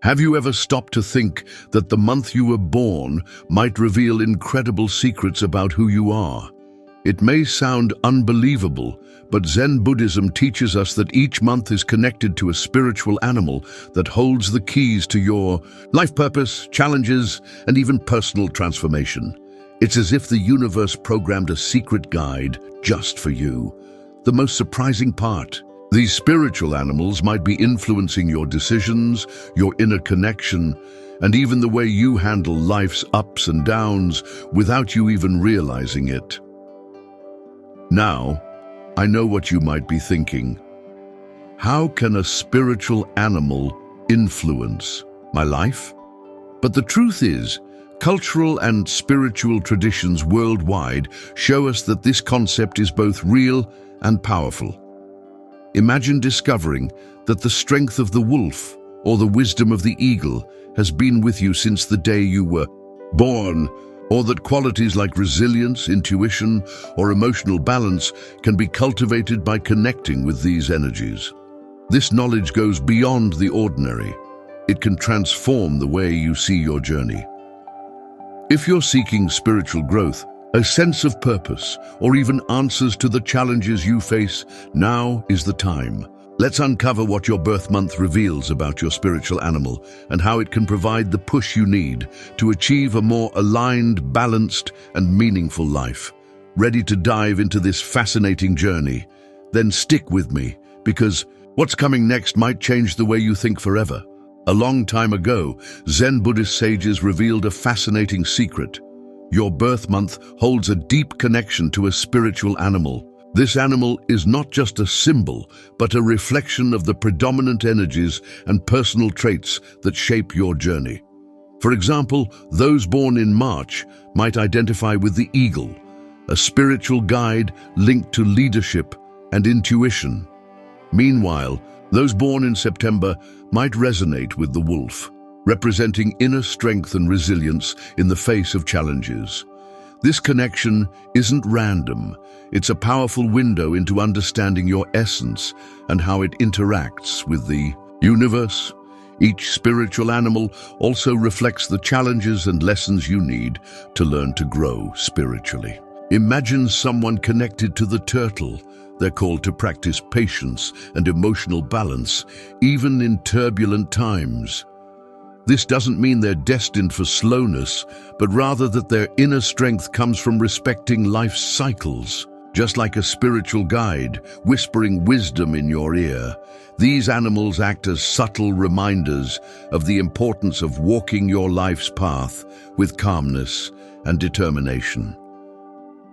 Have you ever stopped to think that the month you were born might reveal incredible secrets about who you are? It may sound unbelievable, but Zen Buddhism teaches us that each month is connected to a spiritual animal that holds the keys to your life purpose, challenges, and even personal transformation. It's as if the universe programmed a secret guide just for you. The most surprising part: these spiritual animals might be influencing your decisions, your inner connection, and even the way you handle life's ups and downs without you even realizing it. Now, I know what you might be thinking. How can a spiritual animal influence my life? But the truth is, cultural and spiritual traditions worldwide show us that this concept is both real and powerful. Imagine discovering that the strength of the wolf or the wisdom of the eagle has been with you since the day you were born, or that qualities like resilience, intuition, or emotional balance can be cultivated by connecting with these energies. This knowledge goes beyond the ordinary. It can transform the way you see your journey. If you're seeking spiritual growth, a sense of purpose, or even answers to the challenges you face, now is the time. Let's uncover what your birth month reveals about your spiritual animal and how it can provide the push you need to achieve a more aligned, balanced, and meaningful life. Ready to dive into this fascinating journey? Then stick with me, because what's coming next might change the way you think forever. A long time ago, Zen Buddhist sages revealed a fascinating secret. Your birth month holds a deep connection to a spiritual animal. This animal is not just a symbol, but a reflection of the predominant energies and personal traits that shape your journey. For example, those born in March might identify with the eagle, a spiritual guide linked to leadership and intuition. Meanwhile, those born in September might resonate with the wolf, representing inner strength and resilience in the face of challenges. This connection isn't random. It's a powerful window into understanding your essence and how it interacts with the universe. Each spiritual animal also reflects the challenges and lessons you need to learn to grow spiritually. Imagine someone connected to the turtle. They're called to practice patience and emotional balance, even in turbulent times. This doesn't mean they're destined for slowness, but rather that their inner strength comes from respecting life's cycles. Just like a spiritual guide, whispering wisdom in your ear, these animals act as subtle reminders of the importance of walking your life's path with calmness and determination.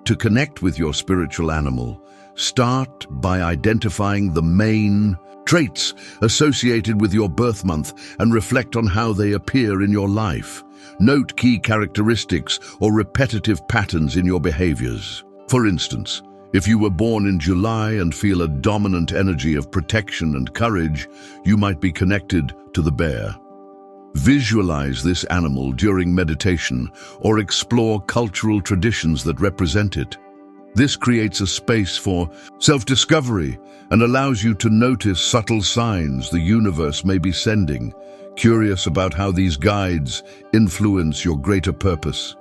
To connect with your spiritual animal, start by identifying the main traits associated with your birth month and reflect on how they appear in your life. Note key characteristics or repetitive patterns in your behaviors. For instance, if you were born in July and feel a dominant energy of protection and courage, you might be connected to the bear. Visualize this animal during meditation or explore cultural traditions that represent it. This creates a space for self-discovery and allows you to notice subtle signs the universe may be sending, curious about how these guides influence your greater purpose.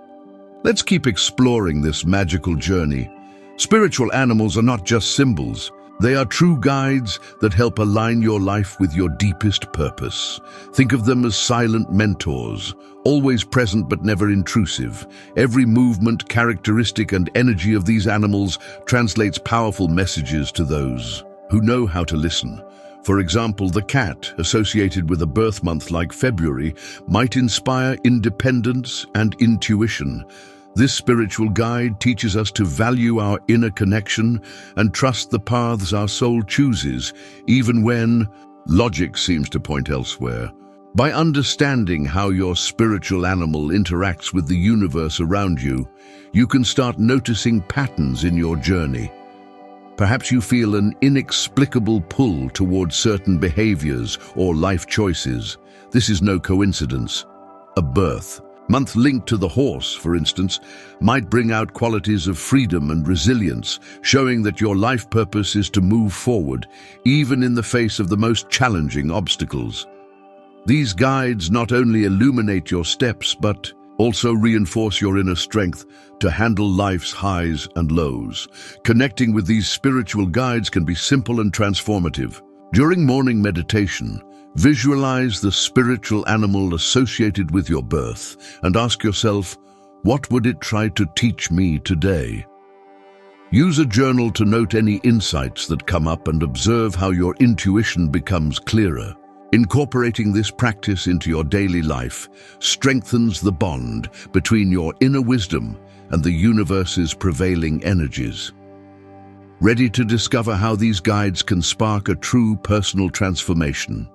Let's keep exploring this magical journey. Spiritual animals are not just symbols. They are true guides that help align your life with your deepest purpose. Think of them as silent mentors, always present but never intrusive. Every movement, characteristic, and energy of these animals translates powerful messages to those who know how to listen. For example, the cat, associated with a birth month like February, might inspire independence and intuition. This spiritual guide teaches us to value our inner connection and trust the paths our soul chooses, even when logic seems to point elsewhere. By understanding how your spiritual animal interacts with the universe around you, you can start noticing patterns in your journey. Perhaps you feel an inexplicable pull towards certain behaviors or life choices. This is no coincidence. A birth month linked to the horse, for instance, might bring out qualities of freedom and resilience, showing that your life purpose is to move forward, even in the face of the most challenging obstacles. These guides not only illuminate your steps, but also reinforce your inner strength to handle life's highs and lows. Connecting with these spiritual guides can be simple and transformative. During morning meditation, visualize the spiritual animal associated with your birth and ask yourself, what would it try to teach me today? Use a journal to note any insights that come up and observe how your intuition becomes clearer. Incorporating this practice into your daily life strengthens the bond between your inner wisdom and the universe's prevailing energies. Ready to discover how these guides can spark a true personal transformation?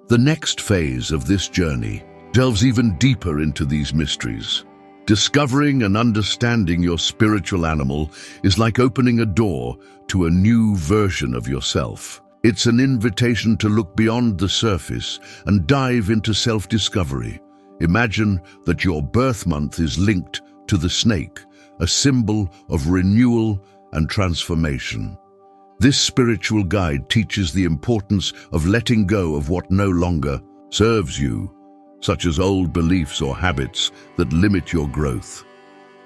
The next phase of this journey delves even deeper into these mysteries. Discovering and understanding your spiritual animal is like opening a door to a new version of yourself. It's an invitation to look beyond the surface and dive into self-discovery. Imagine that your birth month is linked to the snake, a symbol of renewal and transformation. This spiritual guide teaches the importance of letting go of what no longer serves you, such as old beliefs or habits that limit your growth.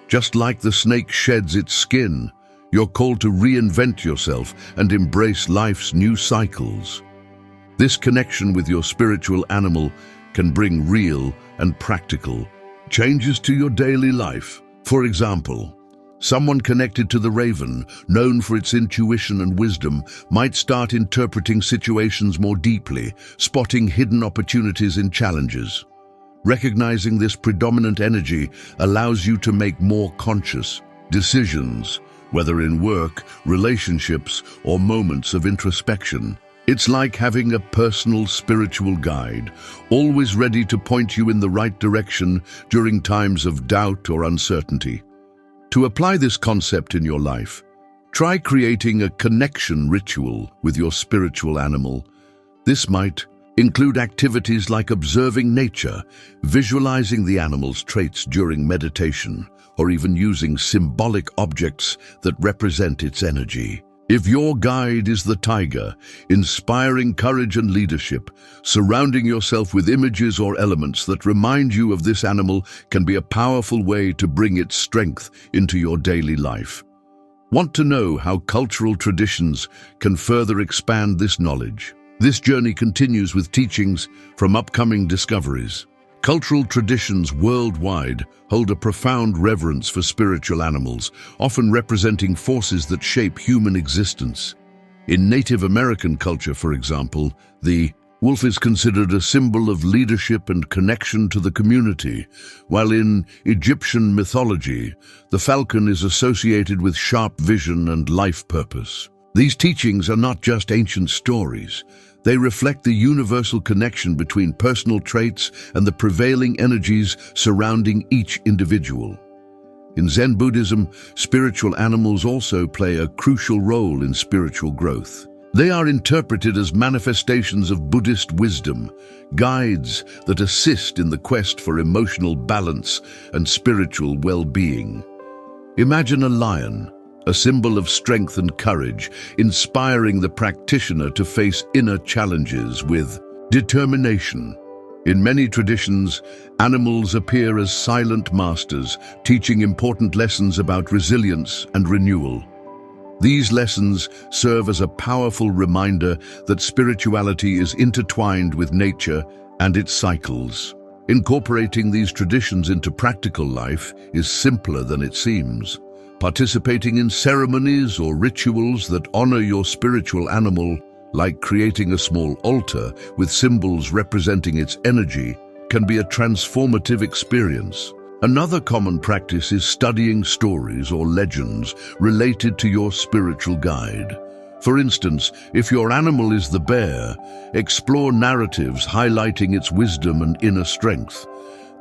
Just like the snake sheds its skin, you're called to reinvent yourself and embrace life's new cycles. This connection with your spiritual animal can bring real and practical changes to your daily life. For example, someone connected to the raven, known for its intuition and wisdom, might start interpreting situations more deeply, spotting hidden opportunities in challenges. Recognizing this predominant energy allows you to make more conscious decisions, whether in work, relationships, or moments of introspection. It's like having a personal spiritual guide, always ready to point you in the right direction during times of doubt or uncertainty. To apply this concept in your life, try creating a connection ritual with your spiritual animal. This might include activities like observing nature, visualizing the animal's traits during meditation, or even using symbolic objects that represent its energy. If your guide is the tiger, inspiring courage and leadership, surrounding yourself with images or elements that remind you of this animal can be a powerful way to bring its strength into your daily life. Want to know how cultural traditions can further expand this knowledge? This journey continues with teachings from upcoming discoveries. Cultural traditions worldwide hold a profound reverence for spiritual animals, often representing forces that shape human existence. In Native American culture, for example, the wolf is considered a symbol of leadership and connection to the community, while in Egyptian mythology, the falcon is associated with sharp vision and life purpose. These teachings are not just ancient stories. They reflect the universal connection between personal traits and the prevailing energies surrounding each individual. In Zen Buddhism, spiritual animals also play a crucial role in spiritual growth. They are interpreted as manifestations of Buddhist wisdom, guides that assist in the quest for emotional balance and spiritual well-being. Imagine a lion, a symbol of strength and courage, inspiring the practitioner to face inner challenges with determination. In many traditions, animals appear as silent masters, teaching important lessons about resilience and renewal. These lessons serve as a powerful reminder that spirituality is intertwined with nature and its cycles. Incorporating these traditions into practical life is simpler than it seems. Participating in ceremonies or rituals that honor your spiritual animal, like creating a small altar with symbols representing its energy, can be a transformative experience. Another common practice is studying stories or legends related to your spiritual guide. For instance, if your animal is the bear, explore narratives highlighting its wisdom and inner strength.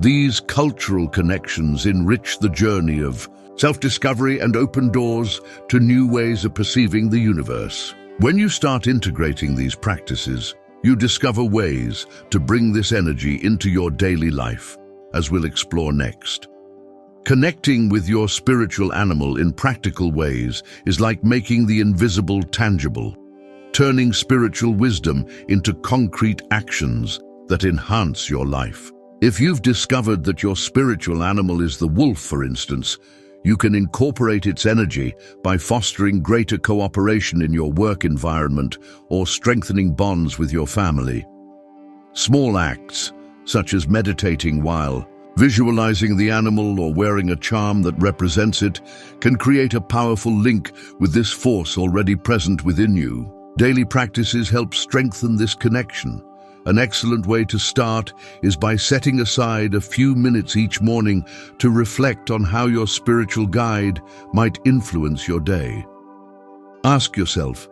These cultural connections enrich the journey of self-discovery and open doors to new ways of perceiving the universe. When you start integrating these practices, you discover ways to bring this energy into your daily life, as we'll explore next. Connecting with your spiritual animal in practical ways is like making the invisible tangible, turning spiritual wisdom into concrete actions that enhance your life. If you've discovered that your spiritual animal is the wolf, for instance, you can incorporate its energy by fostering greater cooperation in your work environment or strengthening bonds with your family. Small acts, such as meditating while visualizing the animal or wearing a charm that represents it, can create a powerful link with this force already present within you. Daily practices help strengthen this connection. An excellent way to start is by setting aside a few minutes each morning to reflect on how your spiritual guide might influence your day. Ask yourself,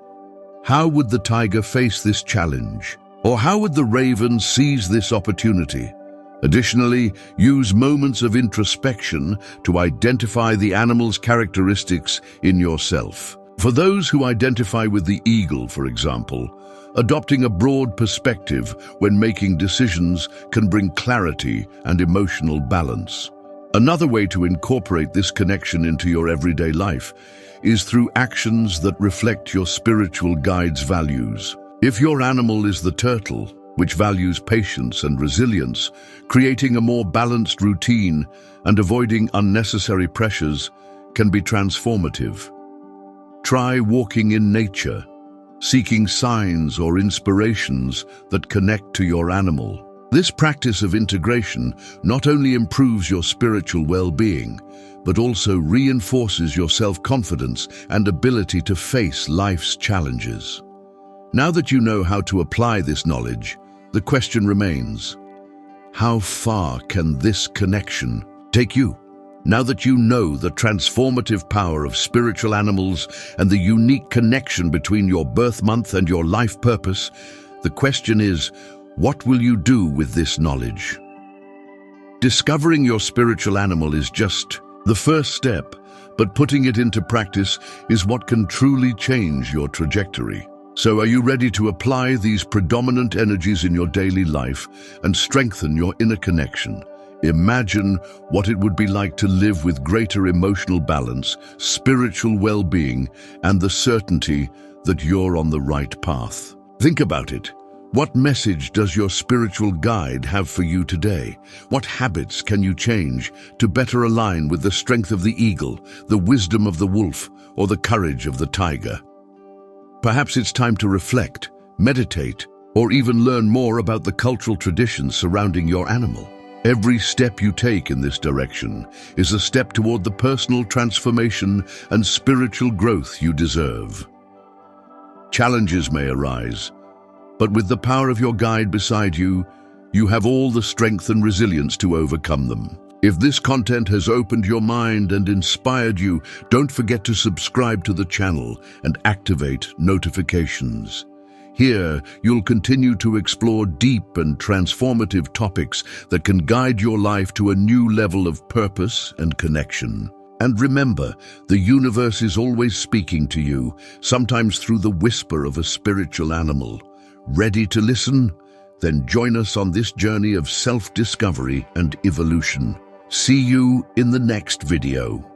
how would the tiger face this challenge? Or how would the raven seize this opportunity? Additionally, use moments of introspection to identify the animal's characteristics in yourself. For those who identify with the eagle, for example, adopting a broad perspective when making decisions can bring clarity and emotional balance. Another way to incorporate this connection into your everyday life is through actions that reflect your spiritual guide's values. If your animal is the turtle, which values patience and resilience, creating a more balanced routine and avoiding unnecessary pressures can be transformative. Try walking in nature, seeking signs or inspirations that connect to your animal. This practice of integration not only improves your spiritual well-being, but also reinforces your self-confidence and ability to face life's challenges. Now that you know how to apply this knowledge, the question remains, how far can this connection take you? Now that you know the transformative power of spiritual animals and the unique connection between your birth month and your life purpose, the question is, what will you do with this knowledge? Discovering your spiritual animal is just the first step, but putting it into practice is what can truly change your trajectory. So are you ready to apply these predominant energies in your daily life and strengthen your inner connection? Imagine what it would be like to live with greater emotional balance, spiritual well-being, and the certainty that you're on the right path. Think about it. What message does your spiritual guide have for you today? What habits can you change to better align with the strength of the eagle, the wisdom of the wolf, or the courage of the tiger? Perhaps it's time to reflect, meditate, or even learn more about the cultural traditions surrounding your animal. Every step you take in this direction is a step toward the personal transformation and spiritual growth you deserve. Challenges may arise, but with the power of your guide beside you, you have all the strength and resilience to overcome them. If this content has opened your mind and inspired you, don't forget to subscribe to the channel and activate notifications. Here, you'll continue to explore deep and transformative topics that can guide your life to a new level of purpose and connection. And remember, the universe is always speaking to you, sometimes through the whisper of a spiritual animal. Ready to listen? Then join us on this journey of self-discovery and evolution. See you in the next video.